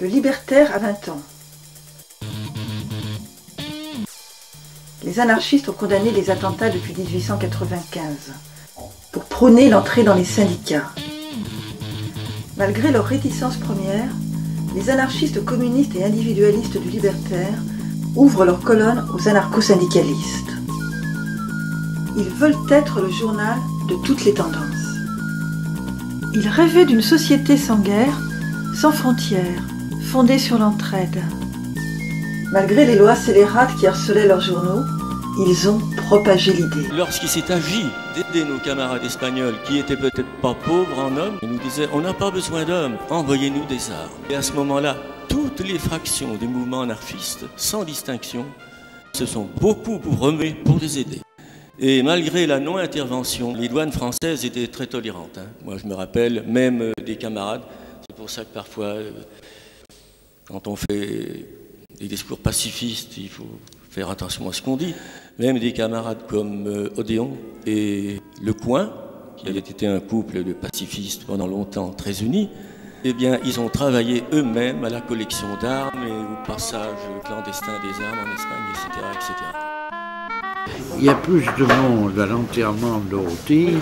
Le libertaire a 20 ans. Les anarchistes ont condamné les attentats depuis 1895 pour prôner l'entrée dans les syndicats. Malgré leur réticence première, les anarchistes communistes et individualistes du libertaire ouvrent leurs colonnes aux anarcho-syndicalistes. Ils veulent être le journal de toutes les tendances. Ils rêvaient d'une société sans guerre, sans frontières, fondée sur l'entraide. Malgré les lois scélérates qui harcelaient leurs journaux, ils ont propagé l'idée. Lorsqu'il s'est agi d'aider nos camarades espagnols qui étaient peut-être pas pauvres en hommes, ils nous disaient « on n'a pas besoin d'hommes, envoyez-nous des armes ». Et à ce moment-là, toutes les fractions des mouvements anarchistes, sans distinction, se sont beaucoup remuées pour les aider. Et malgré la non-intervention, les douanes françaises étaient très tolérantes. Moi, je me rappelle même des camarades. C'est pour ça que parfois, quand on fait des discours pacifistes, il faut faire attention à ce qu'on dit. Même des camarades comme Odéon et Lecoing, qui avaient été un couple de pacifistes pendant longtemps très unis, eh bien, ils ont travaillé eux-mêmes à la collection d'armes et au passage clandestin des armes en Espagne, etc., etc. Il y a plus de monde à l'enterrement de Dorothée,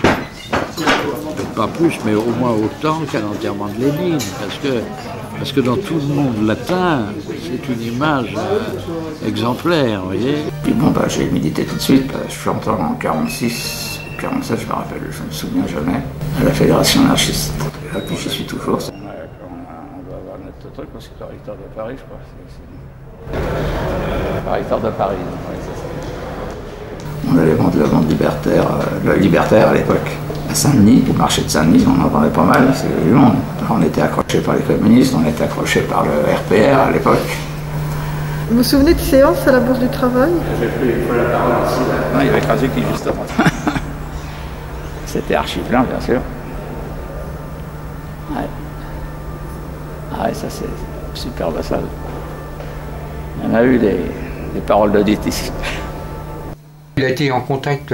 pas plus, mais au moins autant qu'à l'enterrement de Lénine, parce que dans tout le monde latin, c'est une image exemplaire, vous voyez. Puis bon, j'ai milité tout de suite, je suis entré en 46, 47, je me rappelle, je me souviens jamais, à la Fédération anarchiste. Et puis j'y suis toujours. On doit avoir notre truc, c'est le recteur de Paris, je crois. Le recteur de Paris, oui, c'est ça. On allait vendre le monde libertaire, le libertaire à l'époque, à Saint-Denis, au marché de Saint-Denis, on en vendait pas mal, c'est du monde. On était accrochés par les communistes, on était accrochés par le RPR à l'époque. Vous vous souvenez de séances à la Bourse du Travail? J'ai pris la parole ici. Non, il y avait Krasuki justement. C'était archi plein, bien sûr. Ouais. Ah ouais, ça c'est superbe salle. On a eu des paroles d'audit ici. Il a été en contact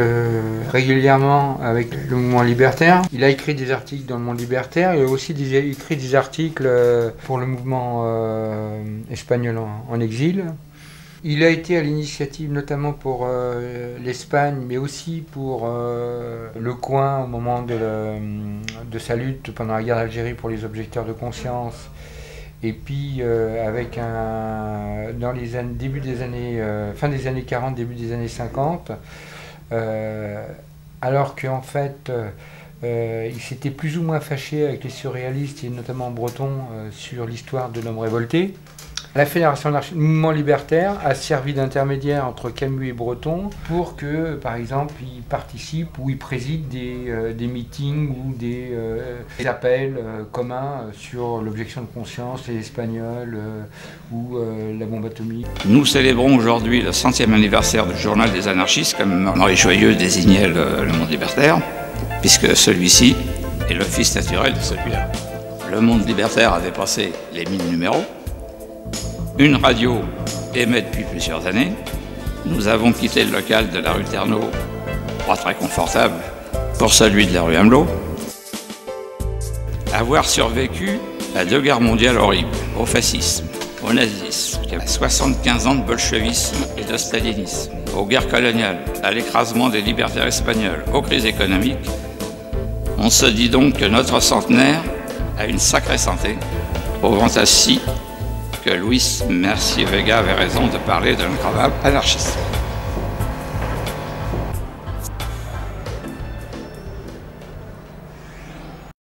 régulièrement avec le mouvement libertaire. Il a écrit des articles dans le monde libertaire. Il a aussi écrit des articles pour le mouvement espagnol en exil. Il a été à l'initiative notamment pour l'Espagne, mais aussi pour Lecoing au moment de sa lutte pendant la guerre d'Algérie pour les objecteurs de conscience. Et puis avec dans les fin des années 40, début des années 50, alors qu'en fait il s'était plus ou moins fâché avec les surréalistes et notamment Breton sur l'histoire de l'homme révolté. La Fédération anarchiste, le mouvement libertaire a servi d'intermédiaire entre Camus et Breton pour que, par exemple, il participe ou il préside des meetings ou des appels communs sur l'objection de conscience, les Espagnols ou la bombe atomique. Nous célébrons aujourd'hui le 100e anniversaire du journal des anarchistes, comme Maurice Joyeux désignait le monde libertaire, puisque celui-ci est le fils naturel de celui-là. Le monde libertaire a dépassé les 1000 numéros. Une radio émet depuis plusieurs années. Nous avons quitté le local de la rue Ternaux, pas très confortable, pour celui de la rue Amelot. Avoir survécu à 2 guerres mondiales horribles, au fascisme, au nazisme, à 75 ans de bolchevisme et de stalinisme, aux guerres coloniales, à l'écrasement des libertaires espagnols, aux crises économiques, on se dit donc que notre centenaire a une sacrée santé, prouvant ainsi que Luis Mercier Vega avait raison de parler d'un incroyable anarchiste.